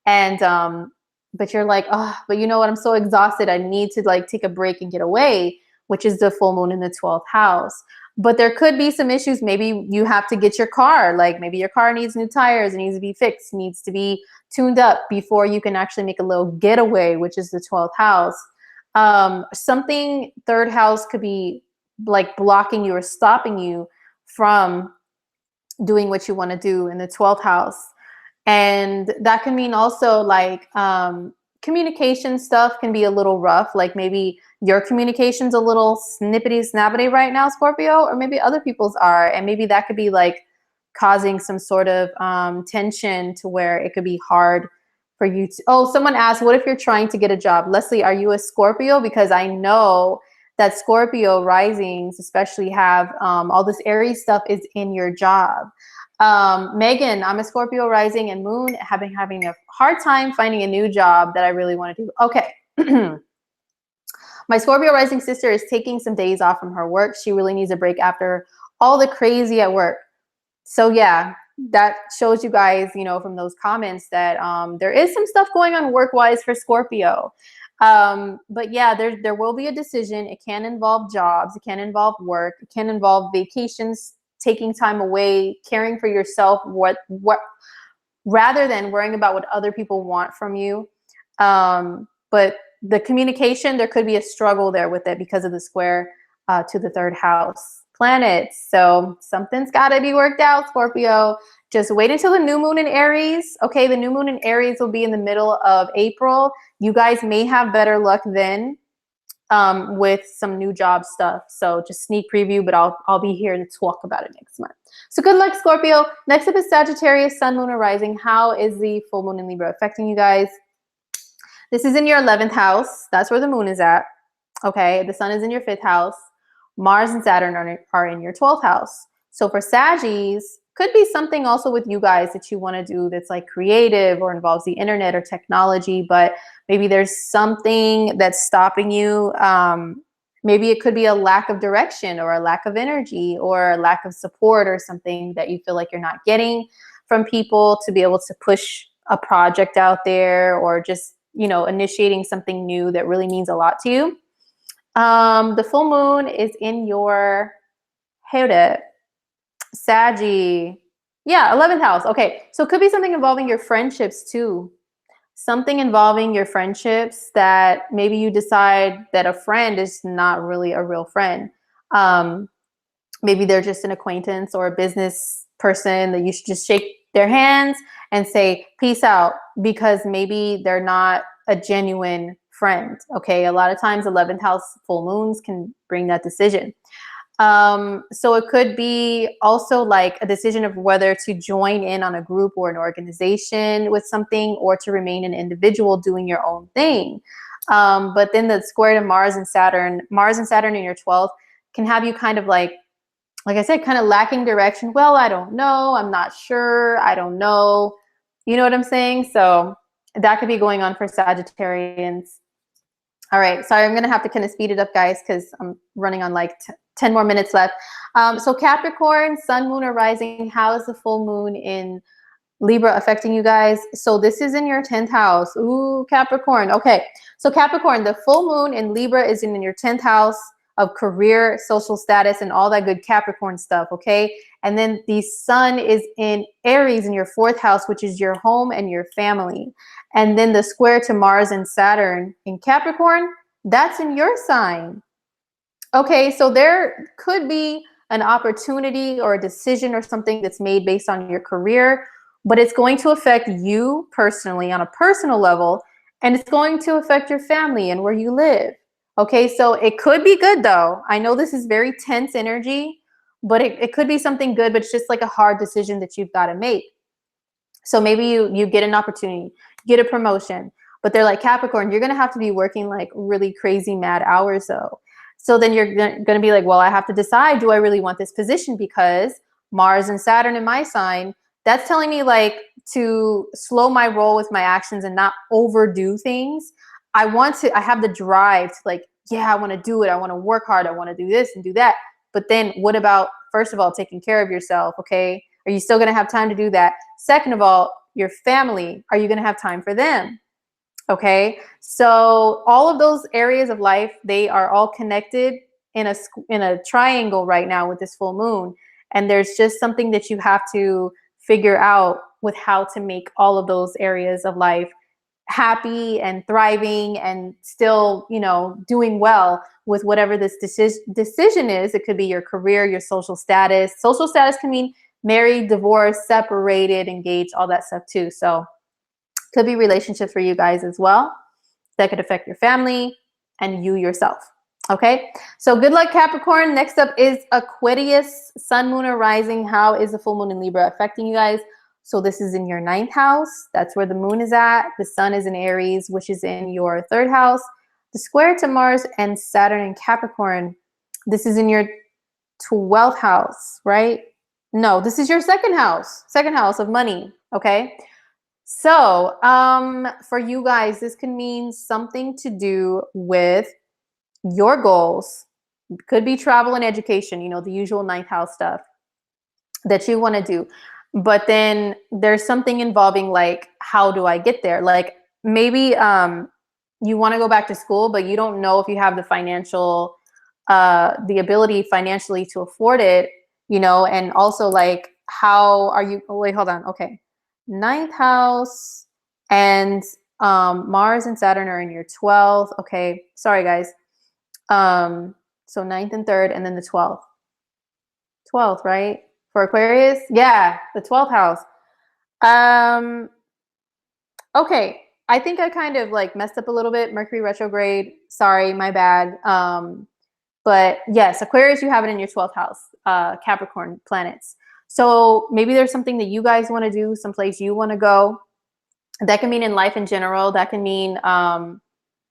And, but you're like, oh, but you know what? I'm so exhausted. I need to like take a break and get away, which is the full moon in the 12th house. But there could be some issues. Maybe you have to get your car. Like maybe your car needs new tires. It needs to be fixed, needs to be tuned up before you can actually make a little getaway, which is the 12th house. Something third house could be like blocking you or stopping you from doing what you want to do in the 12th house. And that can mean also like communication stuff can be a little rough. Like maybe your communication's a little snippety snappity right now, Scorpio, or maybe other people's are. And maybe that could be like causing some sort of tension to where it could be hard for you to. Oh, someone asked, what if you're trying to get a job? Leslie, are you a Scorpio? Because I know that Scorpio risings especially have all this Aries stuff is in your job. Megan, I'm a Scorpio rising and moon, having a hard time finding a new job that I really want to do. Okay. My Scorpio rising sister is taking some days off from her work. She really needs a break after all the crazy at work. So yeah, that shows you guys, from those comments that there is some stuff going on work-wise for Scorpio. But yeah, there will be a decision. It can involve jobs. It can involve work. It can involve vacations, taking time away, caring for yourself, what rather than worrying about what other people want from you. But the communication, there could be a struggle there with it because of the square to the third house planets. So something's got to be worked out, Scorpio. Just wait until the new moon in Aries. Okay, the new moon in Aries will be in the middle of April. You guys may have better luck then with some new job stuff. So just sneak preview, but I'll be here to talk about it next month. So good luck, Scorpio. Next up is Sagittarius, Sun, Moon, or Rising. How is the full moon in Libra affecting you guys? This is in your 11th house. That's where the moon is at. Okay, the sun is in your 5th house. Mars and Saturn are in your 12th house. So for Saggies, could be something also with you guys that you want to do that's like creative or involves the internet or technology, but maybe there's something that's stopping you. Maybe it could be a lack of direction or a lack of energy or a lack of support or something that you feel like you're not getting from people to be able to push a project out there, or just, initiating something new that really means a lot to you. The full moon is in your, hold it, Saggy. Yeah, 11th house. Okay, so it could be something involving your friendships too. Something involving your friendships that maybe you decide that a friend is not really a real friend. Maybe they're just an acquaintance or a business person that you should just shake their hands and say, peace out, because maybe they're not a genuine friend. Okay, a lot of times 11th house full moons can bring that decision. So it could be also like a decision of whether to join in on a group or an organization with something, or to remain an individual doing your own thing. But then the square to Mars and Saturn in your 12th can have you kind of like I said, kind of lacking direction. Well, I don't know. I'm not sure. I don't know. You know what I'm saying? So that could be going on for Sagittarians. All right. Sorry, I'm going to have to kind of speed it up, guys, because I'm running on like 10 more minutes left. So Capricorn, Sun, Moon, or Rising, how is the full moon in Libra affecting you guys? So this is in your 10th house. Ooh, Capricorn. Okay. So Capricorn, the full moon in Libra is in your 10th house of career, social status, and all that good Capricorn stuff. Okay. And then the sun is in Aries in your 4th house, which is your home and your family. And then the square to Mars and Saturn in Capricorn, that's in your sign. Okay. So there could be an opportunity or a decision or something that's made based on your career, but it's going to affect you personally on a personal level, and it's going to affect your family and where you live. Okay, so it could be good though. I know this is very tense energy, but it could be something good, but it's just like a hard decision that you've got to make. So maybe you get an opportunity, get a promotion, but they're like, Capricorn, you're gonna have to be working like really crazy mad hours though. So then you're gonna be like, well, I have to decide, do I really want this position? Because Mars and Saturn in my sign, that's telling me like to slow my roll with my actions and not overdo things. I have the drive to like, yeah, I want to do it. I want to work hard. I want to do this and do that. But then what about, first of all, taking care of yourself? Okay. Are you still going to have time to do that? Second of all, your family, are you going to have time for them? Okay. So all of those areas of life, they are all connected in a triangle right now with this full moon. And there's just something that you have to figure out with how to make all of those areas of life happy and thriving and still, doing well with whatever this decision is. It could be your career, your social status. Social status can mean married, divorced, separated, engaged, all that stuff too. So could be relationships for you guys as well. That could affect your family and you yourself. Okay, so good luck, Capricorn. Next up is Aquarius, Sun, Moon, or Rising. How is the full moon in Libra affecting you guys? So this is in your 9th house. That's where the moon is at. The sun is in Aries, which is in your 3rd house. The square to Mars and Saturn in Capricorn. This is in your 12th house, right? No, this is your 2nd house of money. Okay. So for you guys, this can mean something to do with your goals. Could be travel and education, the usual 9th house stuff that you want to do. But then there's something involving like, how do I get there? Like maybe you want to go back to school, but you don't know if you have the financial, the ability financially to afford it, and also like, how are you, oh, wait, hold on. Okay. 9th house and Mars and Saturn are in your 12th. Okay. Sorry, guys. So 9th and 3rd, and then the 12th. 12th, right? For Aquarius? Yeah, the 12th house. Okay. I think I kind of like messed up a little bit. Mercury retrograde. Sorry, my bad. But yes, Aquarius, you have it in your 12th house, Capricorn planets. So maybe there's something that you guys want to do, someplace you want to go. That can mean in life in general. That can mean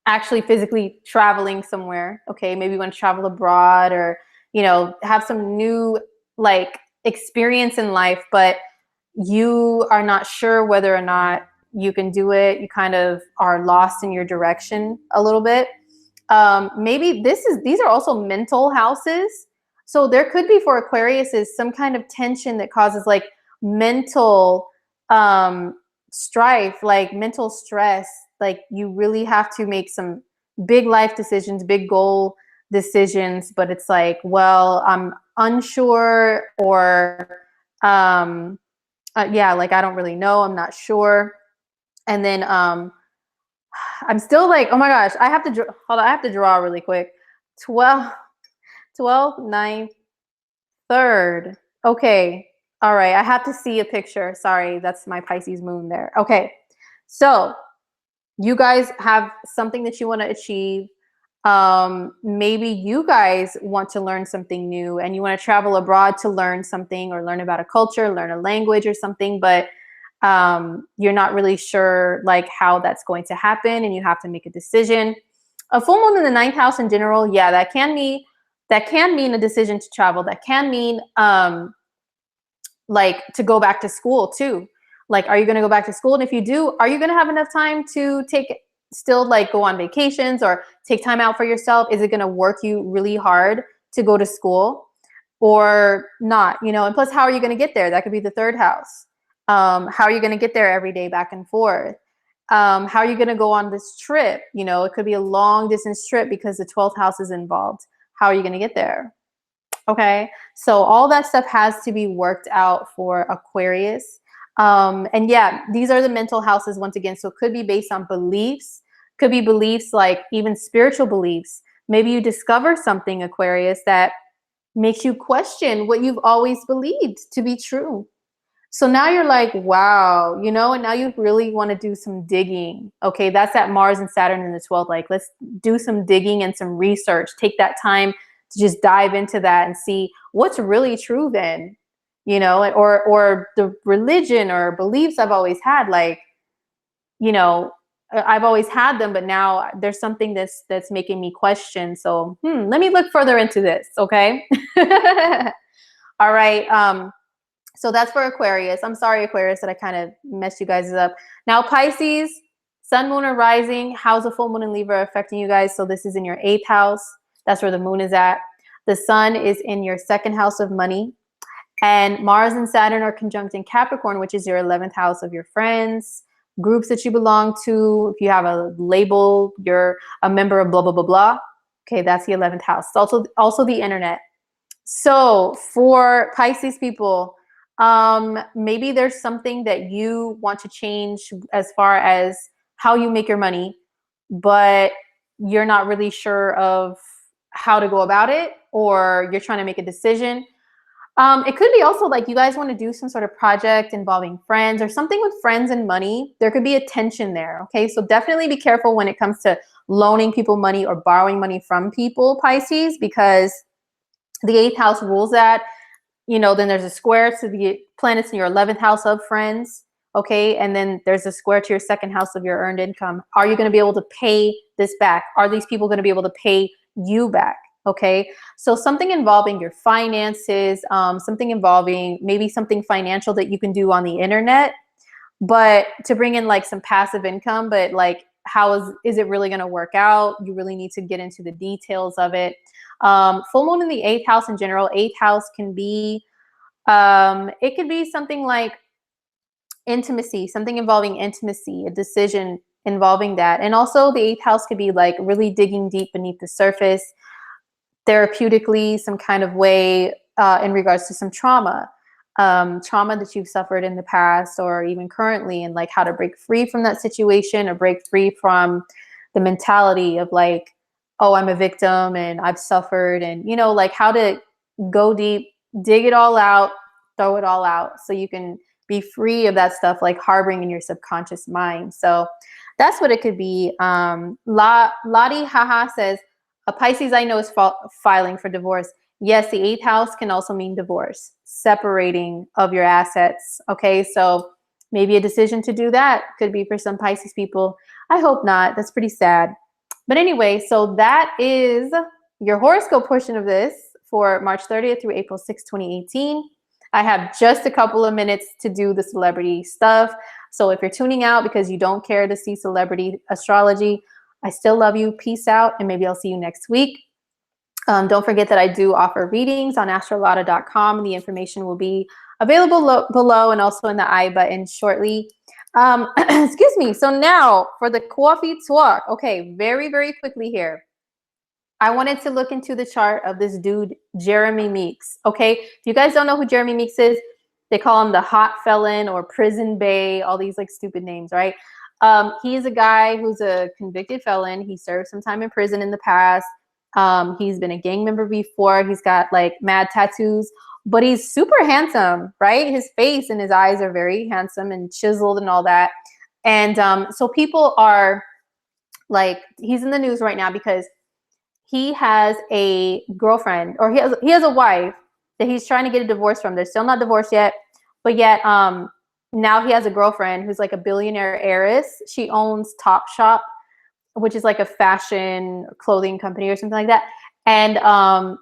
actually physically traveling somewhere. Okay, maybe you want to travel abroad or, have some new like experience in life, but you are not sure whether or not you can do it. You kind of are lost in your direction a little bit. Maybe these are also mental houses. So there could be for Aquarius is some kind of tension that causes like mental strife, like mental stress. Like you really have to make some big life decisions, big goal decisions, but it's like, well, I'm unsure or yeah, like I don't really know, I'm not sure. And then I'm still like, oh my gosh, I have to hold on, I have to draw really quick. 12th, 9th, 3rd. Okay. All right. I have to see a picture. Sorry. That's my Pisces moon there. Okay. So you guys have something that you want to achieve. Maybe you guys want to learn something new and you want to travel abroad to learn something or learn about a culture, learn a language or something, but you're not really sure like how that's going to happen and you have to make a decision. A full moon in the 9th house in general, yeah, that can mean a decision to travel. That can mean like to go back to school too. Like, are you going to go back to school? And if you do, are you going to have enough time to still like go on vacations or take time out for yourself? Is it going to work you really hard to go to school or not? And plus, how are you going to get there? That could be the 3rd house. How are you going to get there every day back and forth? How are you going to go on this trip? It could be a long distance trip because the 12th house is involved. How are you going to get there? Okay. So all that stuff has to be worked out for Aquarius. And yeah, these are the mental houses once again. So it could be based on beliefs, could be beliefs like even spiritual beliefs. Maybe you discover something, Aquarius, that makes you question what you've always believed to be true. So now you're like, wow, you know, and now you really want to do some digging. Okay, that's at Mars and Saturn in the 12th. Like, let's do some digging and some research. Take that time to just dive into that and see what's really true then, you know, or the religion or beliefs I've always had, like, you know, I've always had them, but now there's something that's making me question. So, let me look further into this, okay? All right. So that's for Aquarius. I'm sorry, Aquarius, that I kind of messed you guys up. Now, Pisces, sun, moon, or rising. How's the full moon in Libra affecting you guys? So this is in your 8th house. That's where the moon is at. The sun is in your 2nd house of money. And Mars and Saturn are conjunct in Capricorn, which is your 11th house of your friends, groups that you belong to. If you have a label, you're a member of blah, blah, blah, blah. Okay, that's the 11th house. It's also the internet. So for Pisces people, maybe there's something that you want to change as far as how you make your money, but you're not really sure of how to go about it, or you're trying to make a decision. It could be also like you guys want to do some sort of project involving friends or something with friends and money. There could be a tension there. Okay, so definitely be careful when it comes to loaning people money or borrowing money from people, Pisces, because the 8th house rules that. You know, then there's a square to the planets in your 11th house of friends. Okay, and then there's a square to your 2nd house of your earned income. Are you going to be able to pay this back? Are these people going to be able to pay you back? Okay, so something involving your finances, something involving maybe something financial that you can do on the internet, but to bring in like some passive income. But like, how is it really going to work out? You really need to get into the details of it. Full moon in the 8th house in general. 8th house can be, it could be something like intimacy, something involving intimacy, a decision involving that. And also the 8th house could be like really digging deep beneath the surface, therapeutically, some kind of way, in regards to some trauma that you've suffered in the past or even currently, and like how to break free from that situation or break free from the mentality of like, oh, I'm a victim and I've suffered, and you know, like how to go deep, dig it all out, throw it all out so you can be free of that stuff like harboring in your subconscious mind. So that's what it could be. Ladi Haha says, a Pisces I know is filing for divorce. Yes, the 8th house can also mean divorce, separating of your assets. Okay, so maybe a decision to do that could be for some Pisces people. I hope not. That's pretty sad. But anyway, so that is your horoscope portion of this for March 30th through April 6, 2018. I have just a couple of minutes to do the celebrity stuff. So if you're tuning out because you don't care to see celebrity astrology, I still love you. Peace out, and maybe I'll see you next week. Don't forget that I do offer readings on astrolada.com. The information will be available below and also in the I button shortly. Excuse me. So now for the coffee talk. Okay, very, very quickly here. I wanted to look into the chart of this dude, Jeremy Meeks. Okay, if you guys don't know who Jeremy Meeks is, they call him the hot felon or prison bae, all these like stupid names, right? He's a guy who's a convicted felon. He served some time in prison in the past. He's been a gang member before. He's got like mad tattoos, but he's super handsome, right? His face and his eyes are very handsome and chiseled and all that. And so people are like, he's in the news right now because he has a girlfriend, or he has a wife that he's trying to get a divorce from. They're still not divorced yet, but yet now he has a girlfriend who's like a billionaire heiress. She owns Topshop, which is like a fashion clothing company or something like that. And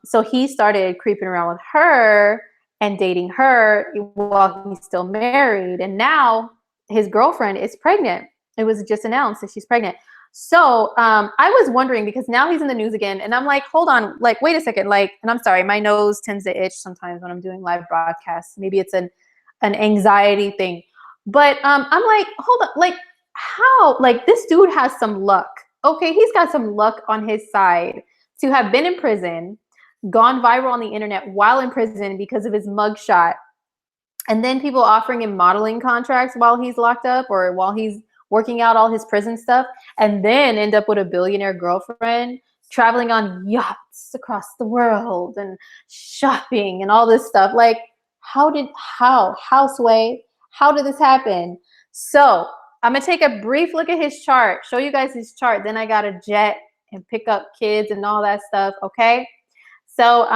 so he started creeping around with her and dating her while he's still married. And now his girlfriend is pregnant. It was just announced that she's pregnant. So I was wondering, because now he's in the news again, and I'm like, hold on, like, wait a second, like, and I'm sorry, my nose tends to itch sometimes when I'm doing live broadcasts. Maybe it's an anxiety thing. But I'm like, hold on, like, how? Like, this dude has some luck. Okay, he's got some luck on his side to have been in prison, gone viral on the internet while in prison because of his mugshot, and then people offering him modeling contracts while he's locked up or while he's working out all his prison stuff, and then end up with a billionaire girlfriend, traveling on yachts across the world and shopping and all this stuff. Like, How, Sway? How did this happen? So I'm gonna take a brief look at his chart, show you guys his chart. Then I got to jet and pick up kids and all that stuff. Okay. So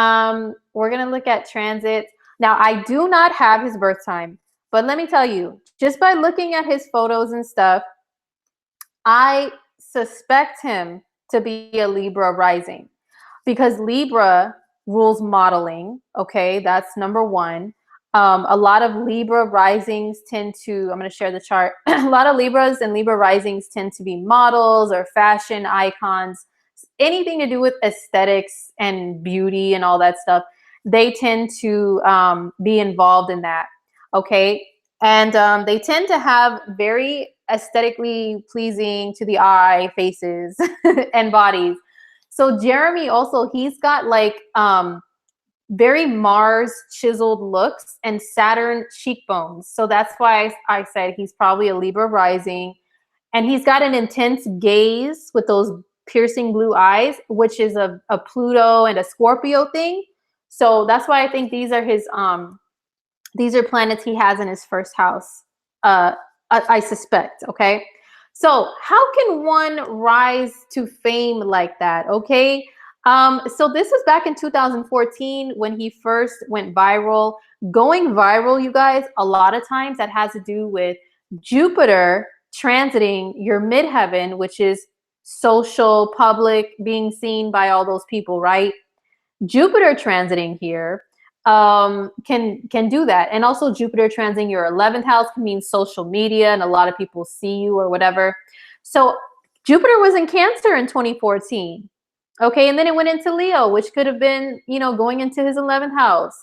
we're gonna look at transits. Now I do not have his birth time, but let me tell you, just by looking at his photos and stuff, I suspect him to be a Libra rising because Libra rules modeling. Okay, that's number one. A lot of Libra risings tend to, I'm going to share the chart. A lot of Libras and Libra risings tend to be models or fashion icons, anything to do with aesthetics and beauty and all that stuff. They tend to be involved in that. Okay. And they tend to have very aesthetically pleasing to the eye faces and bodies. So Jeremy also, he's got like very Mars chiseled looks and Saturn cheekbones. So that's why I said he's probably a Libra rising. And he's got an intense gaze with those piercing blue eyes, which is a Pluto and a Scorpio thing. So that's why I think these are planets he has in his first house. I suspect. Okay. So how can one rise to fame like that? Okay. So this was back in 2014 when he first went viral. Going viral, you guys, a lot of times that has to do with Jupiter transiting your midheaven, which is social, public, being seen by all those people, right? Jupiter transiting here can do that. And also Jupiter transiting your 11th house can mean social media and a lot of people see you or whatever. So Jupiter was in Cancer in 2014. Okay, and then it went into Leo, which could have been, going into his 11th house.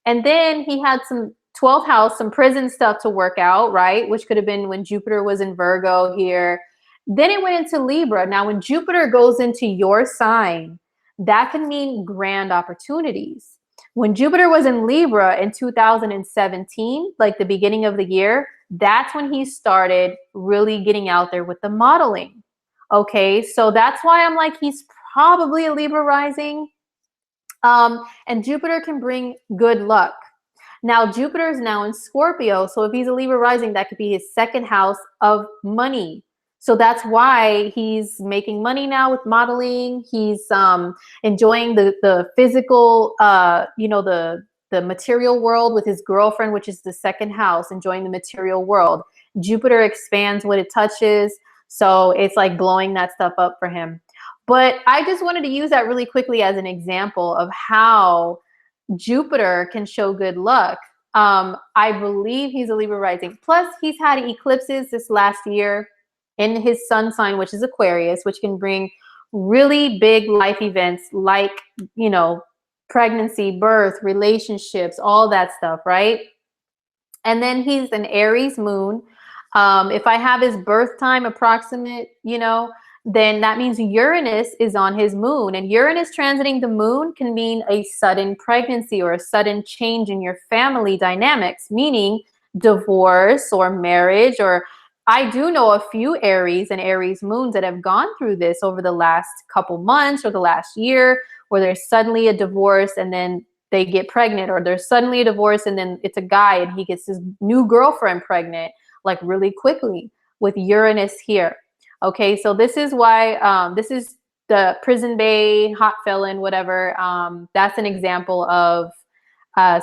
And then he had some 12th house, some prison stuff to work out, right? Which could have been when Jupiter was in Virgo here. Then it went into Libra. Now, when Jupiter goes into your sign, that can mean grand opportunities. When Jupiter was in Libra in 2017, like the beginning of the year, that's when he started really getting out there with the modeling. Okay, so that's why I'm like, he's probably a Libra rising. And Jupiter can bring good luck. Now, Jupiter is now in Scorpio. So if he's a Libra rising, that could be his second house of money. So that's why he's making money now with modeling. He's enjoying the physical, the material world with his girlfriend, which is the second house, enjoying the material world. Jupiter expands what it touches. So it's like blowing that stuff up for him. But I just wanted to use that really quickly as an example of how Jupiter can show good luck. I believe he's a Libra rising. Plus, he's had eclipses this last year in his sun sign, which is Aquarius, which can bring really big life events like, pregnancy, birth, relationships, all that stuff, right? And then he's an Aries moon. If I have his birth time approximate, then that means Uranus is on his moon, and Uranus transiting the moon can mean a sudden pregnancy or a sudden change in your family dynamics, meaning divorce or marriage. Or I do know a few Aries and Aries moons that have gone through this over the last couple months or the last year, where there's suddenly a divorce and then they get pregnant, or there's suddenly a divorce and then it's a guy and he gets his new girlfriend pregnant like really quickly with Uranus here. Okay, so this is why this is the prison bay, hot felon, whatever. That's an example of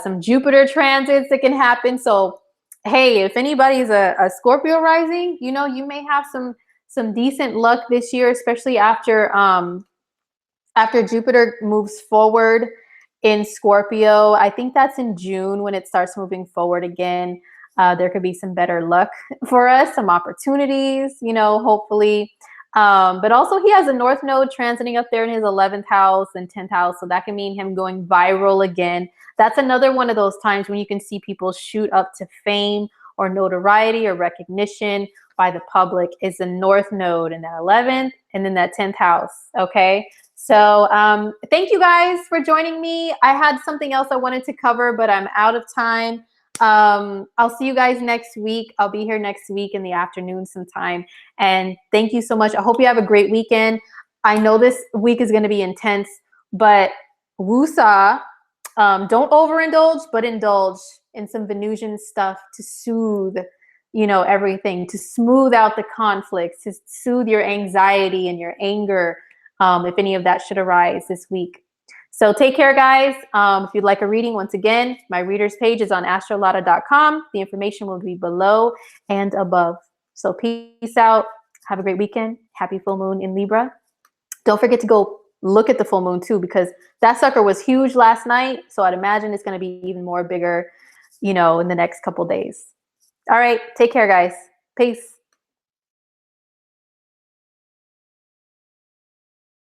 some Jupiter transits that can happen. So, hey, if anybody's a Scorpio rising, you may have some decent luck this year, especially after Jupiter moves forward in Scorpio. I think that's in June when it starts moving forward again. There could be some better luck for us, some opportunities, hopefully. But also he has a North Node transiting up there in his 11th house and 10th house. So that can mean him going viral again. That's another one of those times when you can see people shoot up to fame or notoriety or recognition by the public, is the North Node in that 11th and then that 10th house. Okay. So thank you guys for joining me. I had something else I wanted to cover, but I'm out of time. I'll see you guys next week. I'll be here next week in the afternoon sometime. And thank you so much. I hope you have a great weekend. I know this week is going to be intense, but woosah. Don't overindulge, but indulge in some Venusian stuff to soothe, everything, to smooth out the conflicts, to soothe your anxiety and your anger, if any of that should arise this week. So take care, guys. If you'd like a reading, once again, my readers page is on astrolada.com. The information will be below and above. So peace out. Have a great weekend. Happy full moon in Libra. Don't forget to go look at the full moon too, because that sucker was huge last night. So I'd imagine it's going to be even more bigger, in the next couple days. All right. Take care, guys. Peace.